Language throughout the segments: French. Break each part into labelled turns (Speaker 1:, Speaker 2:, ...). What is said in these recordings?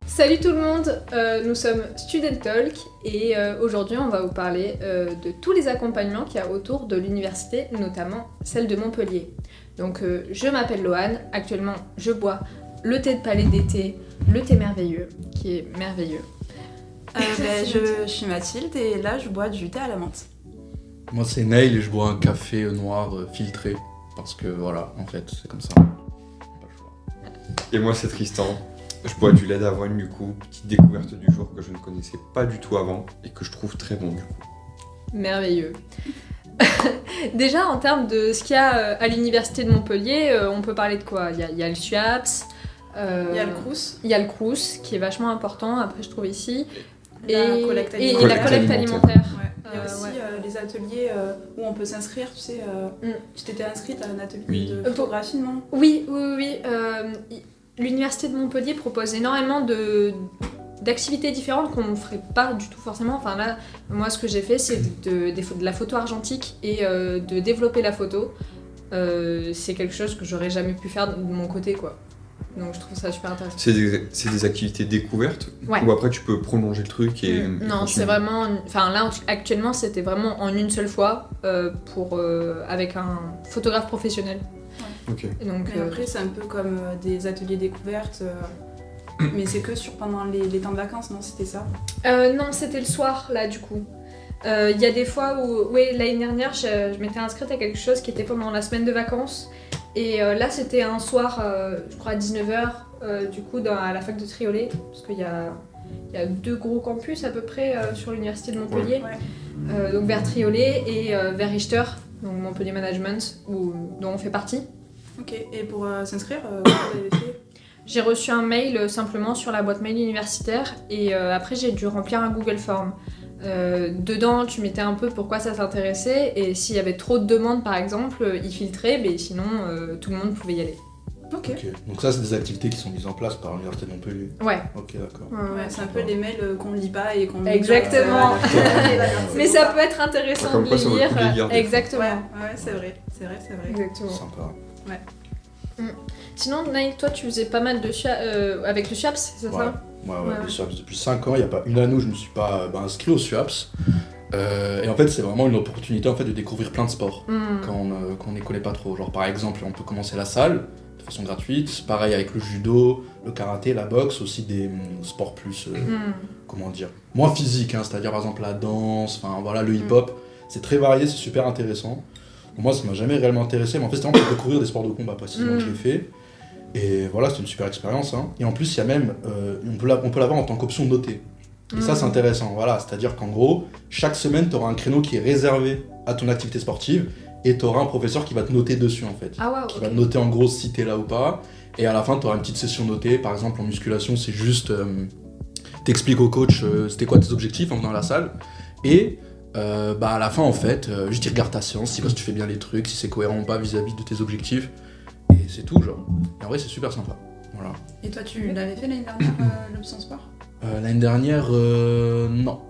Speaker 1: Salut tout le monde, nous sommes Student Talk et aujourd'hui on va vous parler de tous les accompagnements qu'il y a autour de l'université, notamment celle de Montpellier. Donc je m'appelle Loane, actuellement je bois le thé de palais d'été, le thé merveilleux, qui est merveilleux.
Speaker 2: Je suis Mathilde et là je bois du thé à la menthe.
Speaker 3: Moi c'est Neil et je bois un café noir filtré parce que voilà, en fait c'est comme ça. Pas le choix.
Speaker 4: Et moi c'est Tristan, je bois du lait d'avoine du coup, petite découverte du jour que je ne connaissais pas du tout avant et que je trouve très bon du coup.
Speaker 1: Merveilleux. Déjà en termes de ce qu'il y a à l'université de Montpellier, on peut parler de quoi ? Il y a le SUAPS,
Speaker 2: il y a le Crous.
Speaker 1: Il y a le Crous qui est vachement important, après je trouve ici.
Speaker 2: La collecte alimentaire.
Speaker 1: Et la collecte alimentaire.
Speaker 2: Ouais. Il y a aussi les ateliers où on peut s'inscrire, tu sais. Tu t'étais inscrite à un atelier de photographie, non ?
Speaker 1: Oui. L'université de Montpellier propose énormément d'activités différentes qu'on ne ferait pas du tout forcément. Enfin là, moi ce que j'ai fait c'est de la photo argentique et de développer la photo. C'est quelque chose que j'aurais jamais pu faire de mon côté quoi. Donc je trouve ça super intéressant.
Speaker 4: C'est des activités découvertes
Speaker 1: ouais.
Speaker 4: Ou après tu peux prolonger le truc et...
Speaker 1: Non, c'est vraiment... Enfin là, actuellement, c'était vraiment en une seule fois avec un photographe professionnel.
Speaker 4: Ouais. Ok.
Speaker 1: Et donc,
Speaker 2: mais après, c'est un peu comme des ateliers découvertes, mais c'est que pendant les temps de vacances, non ? C'était ça ?
Speaker 1: Non, c'était le soir, là, du coup. Il y a des fois où... Oui, l'année dernière, je m'étais inscrite à quelque chose qui était pendant la semaine de vacances. Et là, c'était un soir, je crois à 19h, du coup, à la fac de Triolet, parce qu'il y a 2 gros campus à peu près sur l'université de Montpellier, ouais. Donc vers Triolet et vers Richter, donc Montpellier Management, dont on fait partie.
Speaker 2: Ok, et pour s'inscrire, comment vous avez fait ?
Speaker 1: J'ai reçu un mail simplement sur la boîte mail universitaire et après j'ai dû remplir un Google Form. Dedans, tu mettais un peu pourquoi ça t'intéressait et s'il y avait trop de demandes par exemple, ils filtraient, mais sinon tout le monde pouvait y aller.
Speaker 2: Ok.
Speaker 3: Donc ça c'est des activités qui sont mises en place par l'université de Montpellier.
Speaker 1: Ouais.
Speaker 3: Ok, d'accord.
Speaker 2: Ouais, c'est un peu les mails qu'on ne lit pas et qu'on...
Speaker 1: Exactement. Mais ça
Speaker 2: ça
Speaker 1: peut être intéressant
Speaker 4: comme
Speaker 1: de
Speaker 4: quoi, ça vaut le coup de les
Speaker 1: lire.
Speaker 4: lire,
Speaker 1: Exactement.
Speaker 2: Ouais, c'est vrai.
Speaker 1: Exactement.
Speaker 3: Sympa.
Speaker 2: Ouais.
Speaker 1: Sinon, Naïk, toi tu faisais pas mal de avec le SUAPS, c'est ça ?
Speaker 3: Ouais, le SUAPS. Depuis 5 ans, il n'y a pas une année où je ne me suis pas inscrit au SUAPS. Et en fait, c'est vraiment une opportunité en fait, de découvrir plein de sports quand on n'y connaît pas trop. Genre, par exemple, on peut commencer la salle de façon gratuite. Pareil avec le judo, le karaté, la boxe, aussi des sports plus, comment dire, moins physiques, hein, c'est-à-dire par exemple la danse, le hip-hop. C'est très varié, c'est super intéressant. Moi, ça m'a jamais réellement intéressé, mais en fait, c'est vraiment pour découvrir des sports de combat précisément que je l'ai fait. Et voilà, c'est une super expérience. Hein. Et en plus, il y a même, on peut l'avoir en tant qu'option notée. Et ça, c'est intéressant. Voilà, c'est-à-dire qu'en gros, chaque semaine, tu auras un créneau qui est réservé à ton activité sportive et tu auras un professeur qui va te noter dessus, en fait.
Speaker 1: Ah, wow,
Speaker 3: qui va te noter en gros si t'es là ou pas. Et à la fin, tu auras une petite session notée. Par exemple, en musculation, c'est juste, t'expliques au coach c'était quoi tes objectifs en venant à la salle. Et à la fin, en fait, juste il regarde ta séance, si tu fais bien les trucs, si c'est cohérent ou pas vis-à-vis de tes objectifs. Et c'est tout, genre. Et en vrai, c'est super sympa. Voilà.
Speaker 2: Et toi, tu l'avais fait l'année dernière, l'option sport ?
Speaker 3: L'année dernière, non.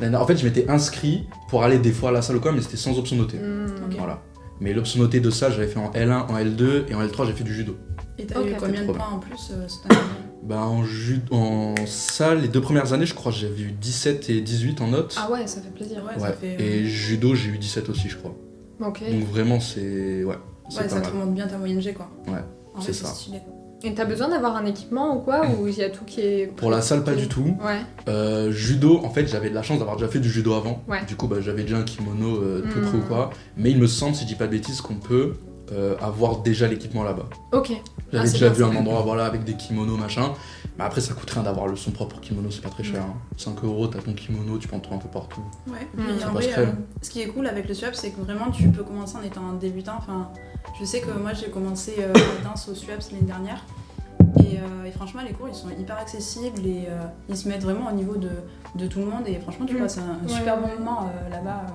Speaker 3: En fait, je m'étais inscrit pour aller des fois à la salle ou quoi, mais c'était sans option notée.
Speaker 2: Okay.
Speaker 3: Voilà. Mais l'option notée de ça, j'avais fait en L1, en L2 et en L3, j'ai fait du judo.
Speaker 2: Et t'as eu combien de points en plus cette année ?
Speaker 3: En salle, les 2 premières années, je crois que j'avais eu 17 et 18 en notes.
Speaker 1: Ah ouais, ça fait plaisir.
Speaker 2: Ouais. Ça fait,
Speaker 3: Et judo, j'ai eu 17 aussi, je crois.
Speaker 1: Ok.
Speaker 3: Donc vraiment, c'est... Ouais,
Speaker 2: ça te remonte bien ta moyenne G, quoi.
Speaker 3: Ouais, c'est
Speaker 2: ça.
Speaker 3: ça.
Speaker 1: Et t'as besoin d'avoir un équipement ou quoi ? Ou il y a tout qui est...
Speaker 3: Pour la salle, pas du tout.
Speaker 1: Ouais.
Speaker 3: Judo, en fait, j'avais de la chance d'avoir déjà fait du judo avant.
Speaker 1: Ouais.
Speaker 3: Du coup, j'avais déjà un kimono tout prêt ou quoi. Mais il me semble, si je dis pas de bêtises, qu'on peut avoir déjà l'équipement là-bas.
Speaker 1: Ok.
Speaker 3: J'avais déjà vu un endroit avec des kimonos, machin. Mais après, ça coûte rien d'avoir son propre kimono, c'est pas très cher. Hein. 5€, t'as ton kimono, tu peux en trouver un peu partout.
Speaker 2: Ouais, puis en vrai, ce qui est cool avec le SUAPS, c'est que vraiment tu peux commencer en étant un débutant. Enfin, je sais que moi j'ai commencé la danse au SUAPS l'année dernière. Et franchement, les cours ils sont hyper accessibles et ils se mettent vraiment au niveau de tout le monde. Et franchement, tu passes un super bon moment là-bas.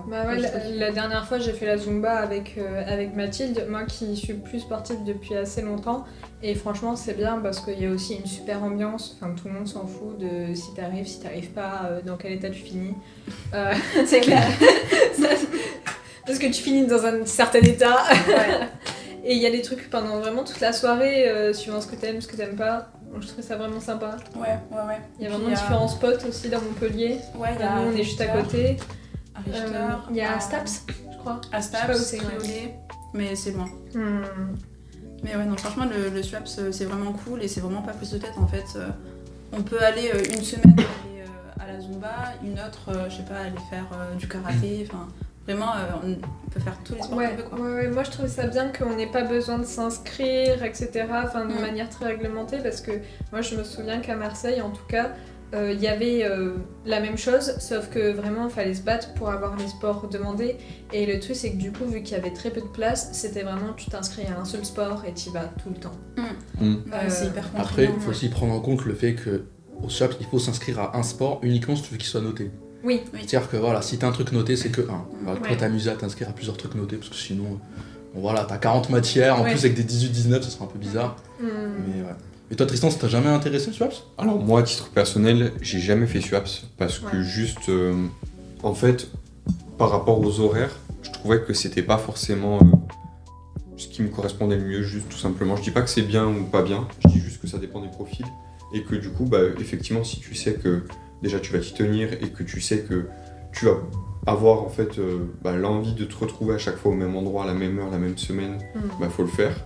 Speaker 1: La dernière fois, j'ai fait la Zumba avec Mathilde, moi qui suis plus sportive depuis assez longtemps. Et franchement, c'est bien parce qu'il y a aussi une super ambiance. Enfin, tout le monde s'en fout de si t'arrives pas, dans quel état tu finis.
Speaker 2: C'est clair.
Speaker 1: Parce que tu finis dans un certain état.
Speaker 2: Ouais.
Speaker 1: Et il y a des trucs pendant vraiment toute la soirée, suivant ce que t'aimes pas. Donc je trouve ça vraiment sympa.
Speaker 2: Ouais.
Speaker 1: Il y a
Speaker 2: Puis,
Speaker 1: vraiment différents spots aussi dans Montpellier.
Speaker 2: Ouais, il y a
Speaker 1: Nous, on est juste à côté.
Speaker 2: À Richter,
Speaker 1: Il y a Staps, je crois.
Speaker 2: À
Speaker 1: Je sais pas où
Speaker 2: Staps,
Speaker 1: c'est, ouais.
Speaker 2: Triolet, mais c'est loin. Mais ouais, non, franchement, le SWAPS, c'est vraiment cool et c'est vraiment pas prise de tête en fait. On peut aller une semaine aller, à la Zumba, une autre, je sais pas, aller faire du karaté, enfin, vraiment, on peut faire tous les sports qu'on veut, quoi.
Speaker 1: Ouais, moi je trouve ça bien qu'on n'ait pas besoin de s'inscrire, etc. Enfin, de
Speaker 2: Mm.
Speaker 1: manière très réglementée, parce que moi je me souviens qu'à Marseille, en tout cas, il y avait la même chose, sauf que vraiment il fallait se battre pour avoir les sports demandés. Et le truc, c'est que du coup, vu qu'il y avait très peu de place, c'était vraiment tu t'inscris à un seul sport et tu y vas tout le temps.
Speaker 2: Ouais, c'est hyper
Speaker 3: Après,
Speaker 2: contraignant.
Speaker 3: il faut aussi prendre en compte le fait que au SWAPS, il faut s'inscrire à un sport uniquement si tu veux qu'il soit noté.
Speaker 1: Oui.
Speaker 3: C'est-à-dire que voilà, si t'as un truc noté, c'est que un. Va pas
Speaker 1: Ouais.
Speaker 3: t'amuser à t'inscrire à plusieurs trucs notés parce que sinon, bon, voilà, t'as 40 matières, en
Speaker 1: Ouais.
Speaker 3: plus avec des 18-19, ça sera un peu bizarre. Mais ouais. Et toi, Tristan, ça t'a jamais intéressé le SWAPS?
Speaker 4: Alors moi, à titre personnel, j'ai jamais fait SWAPS parce que
Speaker 1: Ouais.
Speaker 4: juste, en fait, par rapport aux horaires, je trouvais que c'était pas forcément ce qui me correspondait le mieux, juste tout simplement. Je dis pas que c'est bien ou pas bien, je dis juste que ça dépend des profils et que du coup, bah, effectivement, si tu sais que déjà tu vas t'y tenir et que tu sais que tu vas avoir en fait l'envie de te retrouver à chaque fois au même endroit, à la même heure, la même semaine, bah faut le faire.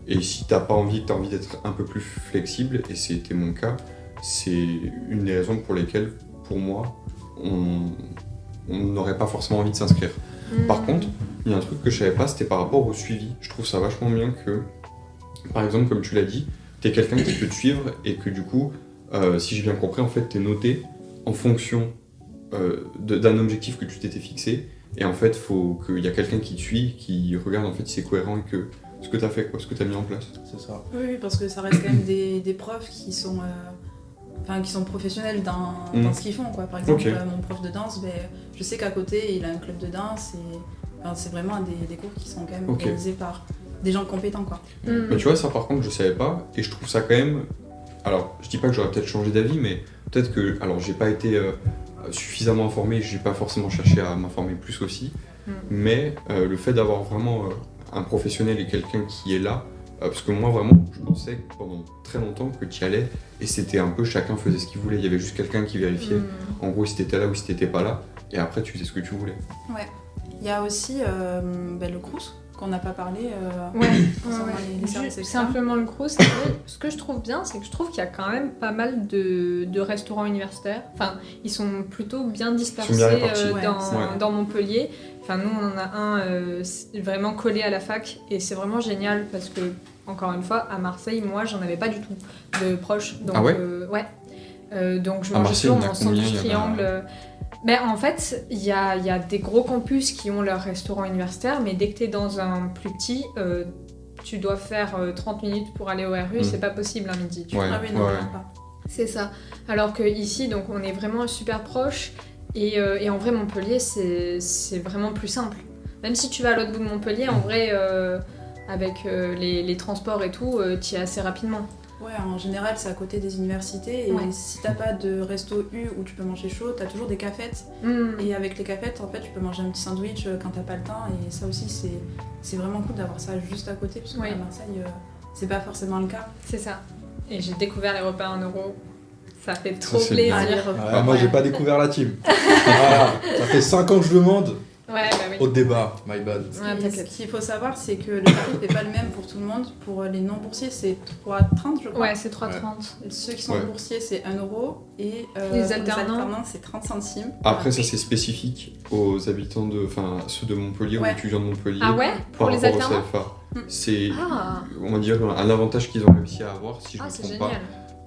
Speaker 4: Et si t'as pas envie, que t'as envie d'être un peu plus flexible, et c'était mon cas, c'est une des raisons pour lesquelles, pour moi, on n'aurait pas forcément envie de s'inscrire. Par contre, il y a un truc que je savais pas, c'était par rapport au suivi. Je trouve ça vachement bien que, par exemple, comme tu l'as dit, t'es quelqu'un qui peut te suivre et que du coup, si j'ai bien compris, en fait, t'es noté en fonction d'un objectif que tu t'étais fixé. Et en fait, faut qu'il y a quelqu'un qui te suit, qui regarde en fait si c'est cohérent et que ce que t'as fait, quoi, ce que t'as mis en place.
Speaker 3: C'est ça.
Speaker 2: Oui, parce que ça reste quand même des profs qui sont, qui sont professionnels dans ce qu'ils font, quoi. Par exemple,
Speaker 4: Ok.
Speaker 2: Mon prof de danse, je sais qu'à côté, il a un club de danse et c'est vraiment des cours qui sont quand même
Speaker 4: Ok.
Speaker 2: organisés par des gens compétents, quoi.
Speaker 4: Mais tu vois, ça par contre, je savais pas, et je trouve ça quand même. Alors, je dis pas que j'aurais peut-être changé d'avis, mais peut-être que. Alors, j'ai pas été suffisamment informé, j'ai pas forcément cherché à m'informer plus aussi, mais le fait d'avoir vraiment un professionnel et quelqu'un qui est là, parce que moi, vraiment, je pensais pendant très longtemps que tu y allais, et c'était un peu chacun faisait ce qu'il voulait, il y avait juste quelqu'un qui vérifiait, en gros, si t'étais là ou si t'étais pas là, et après, tu faisais ce que tu voulais.
Speaker 2: Ouais. Il y a aussi le Crous, qu'on n'a pas parlé.
Speaker 1: Ouais,
Speaker 2: concernant les services
Speaker 1: Juste
Speaker 2: externes.
Speaker 1: simplement le Crous. Ce que je trouve bien, c'est que je trouve qu'il y a quand même pas mal de restaurants universitaires. Enfin, ils sont plutôt bien dispersés
Speaker 4: bien répartis.
Speaker 2: Ouais,
Speaker 1: dans Montpellier. Enfin, nous, on en a un vraiment collé à la fac et c'est vraiment génial parce que, encore une fois, à Marseille, moi, j'en avais pas du tout de proches. Donc,
Speaker 4: Ah ouais
Speaker 1: donc je
Speaker 4: À
Speaker 1: mangeais
Speaker 4: Marseille,
Speaker 1: souvent
Speaker 4: il y en a
Speaker 1: mon centre
Speaker 4: combien,
Speaker 1: du
Speaker 4: il y en a
Speaker 1: triangle. Ben, en fait, il y a des gros campus qui ont leur restaurant universitaire, mais dès que tu es dans un plus petit, tu dois faire 30 minutes pour aller au RU, c'est pas possible un midi. Tu vois.
Speaker 4: Ouais,
Speaker 2: Ah oui, non,
Speaker 4: ouais.
Speaker 2: vraiment pas.
Speaker 1: C'est ça. Alors que ici, donc, on est vraiment super proche, et en vrai, Montpellier, c'est vraiment plus simple. Même si tu vas à l'autre bout de Montpellier, en vrai, avec les transports et tout, tu y es assez rapidement.
Speaker 2: Ouais, en général, c'est à côté des universités. Et
Speaker 1: Ouais.
Speaker 2: si t'as pas de resto U où tu peux manger chaud, t'as toujours des cafettes. Et avec les cafettes, en fait, tu peux manger un petit sandwich quand t'as pas le temps. Et ça aussi, c'est vraiment cool d'avoir ça juste à côté. Parce qu'à
Speaker 1: Ouais.
Speaker 2: Marseille, c'est pas forcément le cas.
Speaker 1: C'est ça. Et j'ai découvert les repas à 1 euro. Ça fait trop
Speaker 4: c'est
Speaker 1: plaisir.
Speaker 2: Ah, les
Speaker 3: Ouais,
Speaker 2: repas.
Speaker 3: moi, j'ai pas découvert la team. Voilà. Ça fait 5 ans que je demande.
Speaker 1: Ouais, bah oui.
Speaker 3: Au débat, my bad.
Speaker 1: Ouais,
Speaker 2: Ce
Speaker 1: t'inquiète.
Speaker 2: qu'il faut savoir, c'est que le tarif n'est pas le même pour tout le monde. Pour les non-boursiers, c'est 3,30 je crois.
Speaker 1: Ouais, c'est 3,30.
Speaker 2: Ceux qui sont
Speaker 4: Ouais.
Speaker 2: boursiers, c'est 1 euro. Et
Speaker 1: Les
Speaker 2: pour
Speaker 1: alternants,
Speaker 2: c'est 30 centimes.
Speaker 4: Après, ça c'est spécifique aux habitants enfin ceux de Montpellier ou
Speaker 2: Ouais.
Speaker 4: étudiants de Montpellier.
Speaker 1: Ah ouais Pour
Speaker 4: Par
Speaker 1: les
Speaker 4: rapport au
Speaker 1: alternants
Speaker 4: CFA. C'est,
Speaker 1: Ah,
Speaker 4: on va dire, un avantage qu'ils ont réussi à avoir, si je ne me
Speaker 1: c'est
Speaker 4: trompe
Speaker 1: génial.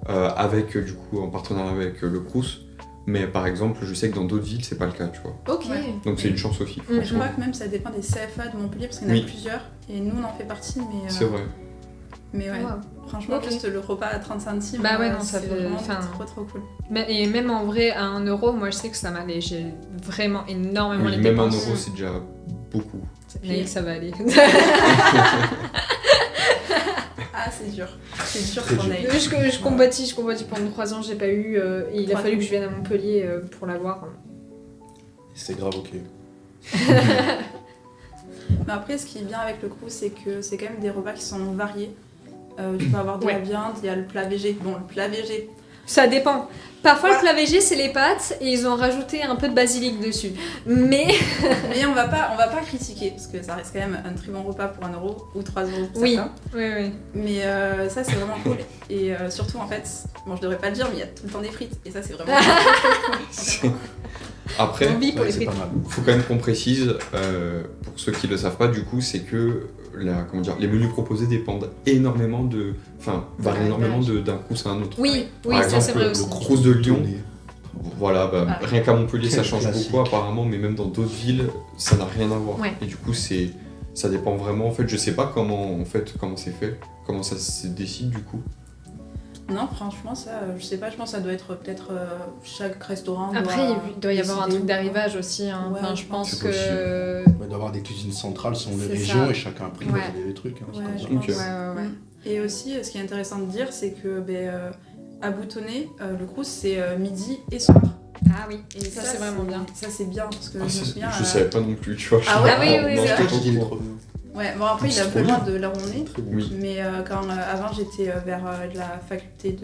Speaker 4: pas, avec, du coup, en partenariat avec le Crous. Mais par exemple, je sais que dans d'autres villes, c'est pas le cas, tu vois.
Speaker 1: Ok.
Speaker 2: Ouais.
Speaker 4: Donc c'est une chance aussi,
Speaker 2: Je
Speaker 4: franchement.
Speaker 2: crois que même ça dépend des CFA de Montpellier parce qu'il y en a
Speaker 4: Oui.
Speaker 2: plusieurs. Et nous, on en fait partie. Mais,
Speaker 4: C'est vrai.
Speaker 2: mais ouais,
Speaker 1: Wow.
Speaker 2: franchement,
Speaker 1: Ok.
Speaker 2: juste le repas à 30 centimes,
Speaker 1: Bah ouais, non, ça
Speaker 2: c'est
Speaker 1: fait-
Speaker 2: vraiment
Speaker 1: enfin,
Speaker 2: trop cool.
Speaker 1: Et même en vrai, à 1 euro, moi je sais que ça m'allait. J'ai vraiment énormément
Speaker 4: Oui,
Speaker 1: les
Speaker 4: même 1
Speaker 1: dépenses.
Speaker 4: euro, c'est déjà beaucoup.
Speaker 1: Mais ça va aller.
Speaker 2: Ah, c'est dur. C'est dur
Speaker 3: Très
Speaker 2: qu'on
Speaker 3: dur.
Speaker 2: aille.
Speaker 1: je combattis pendant 3 ans, j'ai pas eu. Et il a fallu que je vienne à Montpellier pour l'avoir.
Speaker 3: C'est grave, ok.
Speaker 2: Mais après, ce qui est bien avec le Crous, c'est que c'est quand même des repas qui sont variés. Tu peux avoir de la viande, il y a le plat végé. Bon, le plat végé.
Speaker 1: Ça dépend. Parfois, le plat végé, c'est les pâtes et ils ont rajouté un peu de basilic dessus. Mais
Speaker 2: on va pas critiquer parce que ça reste quand même un très bon repas pour 1€ ou 3€ pour
Speaker 1: oui.
Speaker 2: certains.
Speaker 1: Oui.
Speaker 2: Mais ça, c'est vraiment cool. Et surtout, en fait, bon, je devrais pas le dire, mais il y a tout le temps des frites. Et ça, c'est vraiment cool.
Speaker 4: Après,
Speaker 1: On vit pour les
Speaker 3: c'est
Speaker 1: frites.
Speaker 3: pas mal.
Speaker 4: faut quand même qu'on précise, pour ceux qui le savent pas, du coup, c'est que les menus proposés dépendent énormément varient énormément d'un Crous à un autre.
Speaker 1: Oui,
Speaker 4: Par
Speaker 1: ça c'est
Speaker 4: exemple,
Speaker 1: vrai
Speaker 4: le
Speaker 1: aussi.
Speaker 4: Crous de Lyon,
Speaker 3: Tourné.
Speaker 4: voilà, rien qu'à Montpellier, ça change
Speaker 3: Classique.
Speaker 4: beaucoup apparemment, mais même dans d'autres villes, ça n'a rien à voir.
Speaker 1: Ouais.
Speaker 4: Et du coup, ça dépend vraiment. En fait, je sais pas comment c'est fait, comment ça se décide du coup.
Speaker 2: Non, franchement, ça, je sais pas, je pense que ça doit être peut-être chaque restaurant.
Speaker 1: Après, il doit y avoir un
Speaker 2: décider.
Speaker 1: truc d'arrivage aussi. Hein.
Speaker 2: Ouais,
Speaker 1: Enfin,
Speaker 2: je
Speaker 1: je pense
Speaker 4: pense.
Speaker 1: que.
Speaker 3: Il doit y avoir des cuisines centrales selon les
Speaker 1: C'est
Speaker 3: régions
Speaker 1: ça.
Speaker 3: et chacun imprime
Speaker 1: Ouais.
Speaker 3: des trucs. Hein, c'est
Speaker 2: Ouais,
Speaker 3: comme ça.
Speaker 2: je pense.
Speaker 4: Ok.
Speaker 1: Ouais.
Speaker 2: Et aussi, ce qui est intéressant de dire, c'est que à Boutonnet, le Crous, c'est midi et soir.
Speaker 1: Ah oui,
Speaker 2: Et
Speaker 1: ça c'est vraiment bien.
Speaker 2: Ça, c'est bien, parce que
Speaker 4: Ah,
Speaker 2: je me souviens...
Speaker 4: je savais pas non plus, tu vois.
Speaker 2: Ah ouais,
Speaker 1: oui, oui,
Speaker 4: Non,
Speaker 1: oui,
Speaker 4: je
Speaker 1: oui.
Speaker 4: te
Speaker 3: Il est
Speaker 4: comprends.
Speaker 3: trop bien.
Speaker 2: Ouais, bon après, il est
Speaker 3: C'est
Speaker 2: un peu
Speaker 3: trop
Speaker 2: loin
Speaker 3: bien.
Speaker 2: de là où on est.
Speaker 3: Très bon.
Speaker 4: Oui.
Speaker 2: Mais avant, j'étais vers la faculté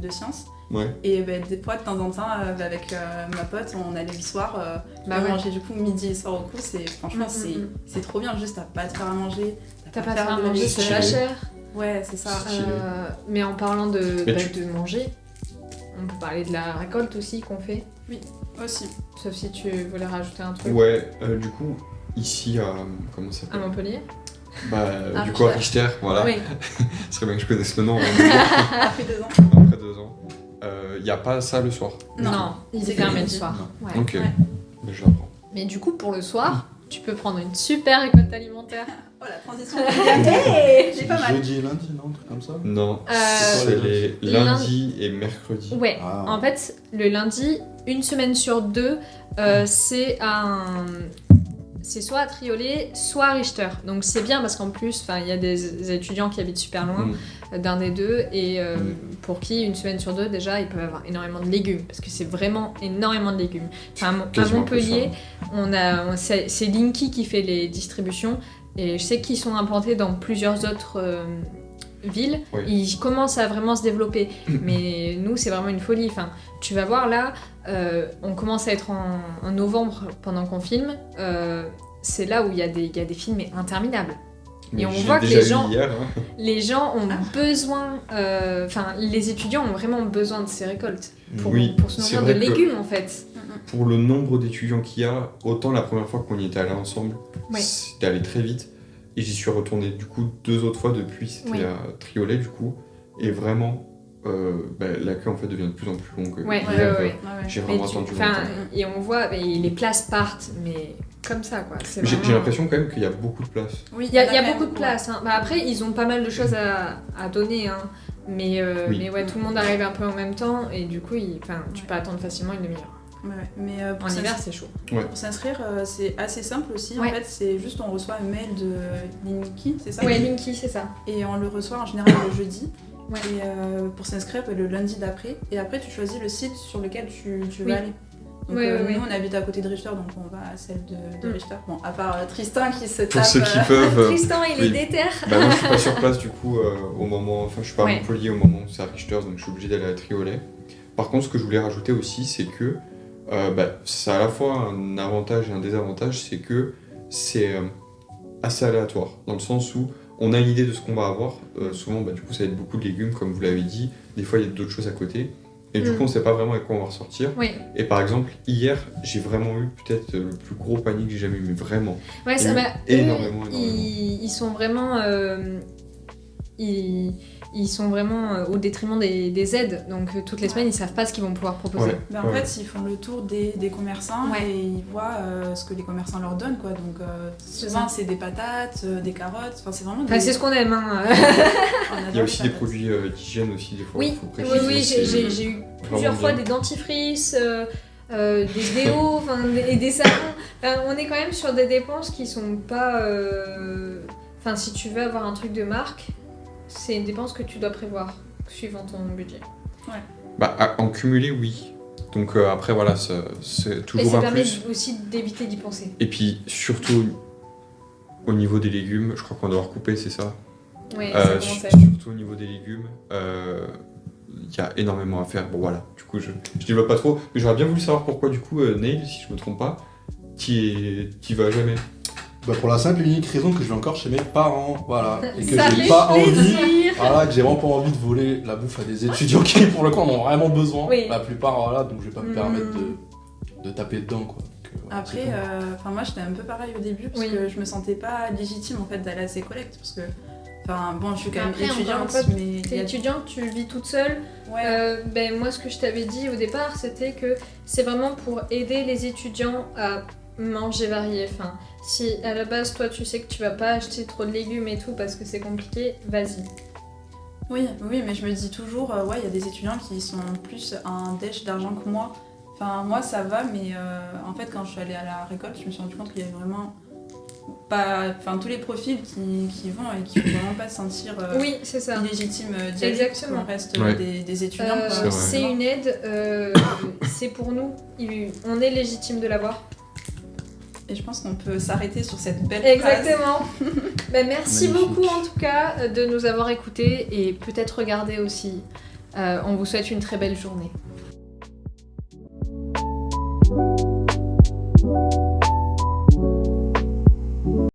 Speaker 2: de sciences.
Speaker 4: Ouais.
Speaker 2: Et des fois, de temps en temps, avec ma pote, on allait le soir
Speaker 1: Bah ouais.
Speaker 2: manger du coup midi et soir au Crous. Et franchement, c'est trop bien. Juste, t'as pas à te faire à manger.
Speaker 1: T'as pas à
Speaker 2: de
Speaker 1: faire à
Speaker 2: de la
Speaker 1: manger, c'est
Speaker 2: vaisselle.
Speaker 1: pas cher.
Speaker 2: Ouais, c'est ça.
Speaker 4: Stylé.
Speaker 1: Mais en parlant de
Speaker 4: tu-
Speaker 1: manger, on peut parler de la récolte aussi qu'on fait.
Speaker 2: Aussi.
Speaker 1: Sauf si tu voulais rajouter un truc.
Speaker 4: Ouais, du coup, ici à. Comment ça
Speaker 1: À
Speaker 4: s'appelle
Speaker 1: Montpellier.
Speaker 2: À
Speaker 4: Du coup, à
Speaker 2: Richter.
Speaker 4: Richter, voilà.
Speaker 1: Oui.
Speaker 4: Ce serait bien que je connaisse le nom
Speaker 2: Après 2 ans.
Speaker 4: après 2 ans. Il y a pas ça le soir.
Speaker 1: Non, il
Speaker 2: C'est
Speaker 1: est fermé le
Speaker 2: midi.
Speaker 1: soir.
Speaker 3: Non.
Speaker 1: Ouais.
Speaker 4: Ok,
Speaker 2: Ouais.
Speaker 4: mais je l'apprends.
Speaker 1: Mais du coup, pour le soir, tu peux prendre une super récolte alimentaire.
Speaker 2: Oh, la transition Hey, j'ai pas mal.
Speaker 3: Jeudi et lundi, non, un truc comme ça.
Speaker 4: Non,
Speaker 1: Euh,
Speaker 4: c'est les lundis et mercredis.
Speaker 1: Ouais,
Speaker 3: Ah.
Speaker 1: en fait, le lundi, une semaine sur deux, c'est soit à Triolet, soit à Richter. Donc c'est bien parce qu'en plus, il y a des étudiants qui habitent super loin d'un des deux et pour qui, une semaine sur deux, déjà, ils peuvent avoir énormément de légumes parce que c'est vraiment énormément de légumes. Enfin, à
Speaker 4: Quasiment
Speaker 1: Montpellier, c'est Linky qui fait les distributions et je sais qu'ils sont implantés dans plusieurs autres villes.
Speaker 4: Oui.
Speaker 1: Ils commencent à vraiment se développer. Mais nous, c'est vraiment une folie. Enfin, tu vas voir là, on commence à être en novembre pendant qu'on filme. C'est là où il y a des films interminables. Et on
Speaker 4: J'ai
Speaker 1: voit que
Speaker 4: déjà
Speaker 1: les
Speaker 4: eu
Speaker 1: gens-
Speaker 4: hier, hein.
Speaker 1: Les gens ont besoin, les étudiants ont vraiment besoin de ces récoltes pour se
Speaker 4: c'est
Speaker 1: nourrir de
Speaker 4: vrai que-
Speaker 1: légumes en fait.
Speaker 4: Pour le nombre d'étudiants qu'il y a, autant la première fois qu'on y était allés ensemble,
Speaker 1: Oui.
Speaker 4: c'était allé très vite. Et j'y suis retourné du coup 2 autres fois depuis, c'était
Speaker 1: Oui.
Speaker 4: à Triolet du coup. Et vraiment, la queue en fait devient de plus en plus longue.
Speaker 1: Ouais,
Speaker 4: Hier,
Speaker 1: ouais.
Speaker 2: Ouais, ouais.
Speaker 4: J'ai
Speaker 1: Mais
Speaker 4: vraiment attendu longtemps.
Speaker 1: et on voit, et les places partent, mais comme ça quoi. C'est
Speaker 4: J'ai
Speaker 1: vraiment-
Speaker 4: l'impression quand même qu'il y a beaucoup de place.
Speaker 2: Oui,
Speaker 1: Il y a
Speaker 2: quand même
Speaker 1: beaucoup de place. Hein. Bah, après, ils ont pas mal de choses à donner. Hein. Mais ouais, tout le monde arrive un peu en même temps et du coup, tu peux attendre facilement une demi-heure.
Speaker 2: Ouais, mais
Speaker 1: En hiver, c'est chaud.
Speaker 2: pour s'inscrire, c'est assez simple aussi.
Speaker 1: Ouais.
Speaker 2: En fait, c'est juste on reçoit un mail de Linky, c'est ça
Speaker 1: Ouais, Linky, c'est ça.
Speaker 2: Et on le reçoit en général le jeudi.
Speaker 1: Ouais.
Speaker 2: Et pour s'inscrire, le lundi d'après. Et après, tu choisis le site sur lequel tu
Speaker 1: Oui.
Speaker 2: vas aller. Donc,
Speaker 1: Ouais.
Speaker 2: nous, on habite à côté de Richter, donc on va à celle de Richter. Bon, à part Tristan qui se tape.
Speaker 4: Pour ceux qui peuvent.
Speaker 1: Tristan, il
Speaker 4: oui.
Speaker 1: est déter.
Speaker 4: Bah moi je suis pas sur place du coup au moment, enfin je suis pas à
Speaker 1: Ouais.
Speaker 4: Montpellier au moment où c'est à Richter donc je suis obligé d'aller à Triolet. Par contre ce que je voulais rajouter aussi c'est que ça a à la fois un avantage et un désavantage, c'est que c'est assez aléatoire dans le sens où on a une idée de ce qu'on va avoir, souvent du coup ça va être beaucoup de légumes comme vous l'avez dit, des fois il y a d'autres choses à côté et du coup on sait pas vraiment avec quoi on va ressortir.
Speaker 1: Oui.
Speaker 4: Et par exemple hier j'ai vraiment eu peut-être le plus gros panier que j'ai jamais eu, mais vraiment.
Speaker 1: Ouais,
Speaker 4: Il y a eu énormément.
Speaker 1: Ils sont vraiment. Ils sont vraiment au détriment des aides. Donc toutes les semaines, ils savent pas ce qu'ils vont pouvoir proposer.
Speaker 4: Ouais.
Speaker 2: Ben, en fait, ils font le tour des commerçants
Speaker 1: Ouais.
Speaker 2: et ils voient ce que les commerçants leur donnent. Quoi. Donc, souvent, c'est des patates, des carottes. Enfin, c'est vraiment
Speaker 1: Enfin, c'est ce qu'on aime. Hein.
Speaker 4: Il y a aussi des produits d'hygiène aussi des fois.
Speaker 1: Oui,
Speaker 4: faut
Speaker 1: oui,
Speaker 4: préciser, c'est
Speaker 1: j'ai eu plusieurs
Speaker 4: vraiment
Speaker 1: fois
Speaker 4: bien.
Speaker 1: des dentifrices, des déos, et des savons. Enfin, on est quand même sur des dépenses qui sont pas. Enfin, si tu veux avoir un truc de marque, c'est une dépense que tu dois prévoir suivant ton budget.
Speaker 4: En cumulé, oui. Donc après, voilà, c'est
Speaker 1: Et
Speaker 4: toujours
Speaker 1: ça
Speaker 4: un
Speaker 1: permet
Speaker 4: plus.
Speaker 1: aussi d'éviter d'y penser.
Speaker 4: Et puis surtout, au niveau des légumes, je crois qu'on doit recouper, c'est ça.
Speaker 1: Oui, ça commence à être.
Speaker 4: Surtout au niveau des légumes, il y a énormément à faire. Bon voilà, du coup je développe pas trop, mais j'aurais bien voulu savoir pourquoi du coup, Neil, si je me trompe pas, t'y vas jamais.
Speaker 3: Bah pour la simple et unique raison que je vais encore chez mes parents, voilà, et que
Speaker 1: Ça
Speaker 3: j'ai
Speaker 1: fait
Speaker 3: pas envie,
Speaker 1: plaisir.
Speaker 3: voilà, que j'ai vraiment pas envie de voler la bouffe à des étudiants qui pour le coup en ont vraiment besoin,
Speaker 1: Oui.
Speaker 3: la plupart, voilà, donc je vais pas me permettre de taper dedans, quoi.
Speaker 2: Après, moi j'étais un peu pareil au début parce que je me sentais pas légitime en fait d'aller à ces collectes parce que, bon, je suis quand même
Speaker 1: Après,
Speaker 2: étudiante, mais
Speaker 1: T'es étudiante, tu vis toute seule.
Speaker 2: ouais,
Speaker 1: Moi, ce que je t'avais dit au départ, c'était que c'est vraiment pour aider les étudiants à manger varié. Enfin, si à la base, toi, tu sais que tu vas pas acheter trop de légumes et tout parce que c'est compliqué, vas-y.
Speaker 2: oui, mais je me dis toujours, ouais, il y a des étudiants qui sont plus un dèche d'argent que moi. Enfin, moi ça va, mais en fait, quand je suis allée à la récolte, je me suis rendu compte qu'il y avait vraiment pas. Enfin, tous les profils qui vont et qui ne vont vraiment pas se sentir
Speaker 1: Oui, c'est ça.
Speaker 2: illégitimes d'y aller,
Speaker 1: Exactement.
Speaker 2: parce qu'on reste
Speaker 4: Ouais.
Speaker 2: des étudiants. quoi.
Speaker 1: C'est une aide, c'est pour nous. On est légitime de l'avoir.
Speaker 2: Et je pense qu'on peut s'arrêter sur cette belle
Speaker 1: Exactement. Merci
Speaker 3: Magnifique.
Speaker 1: beaucoup en tout cas de nous avoir écoutés et peut-être regardé aussi. On vous souhaite une très belle journée.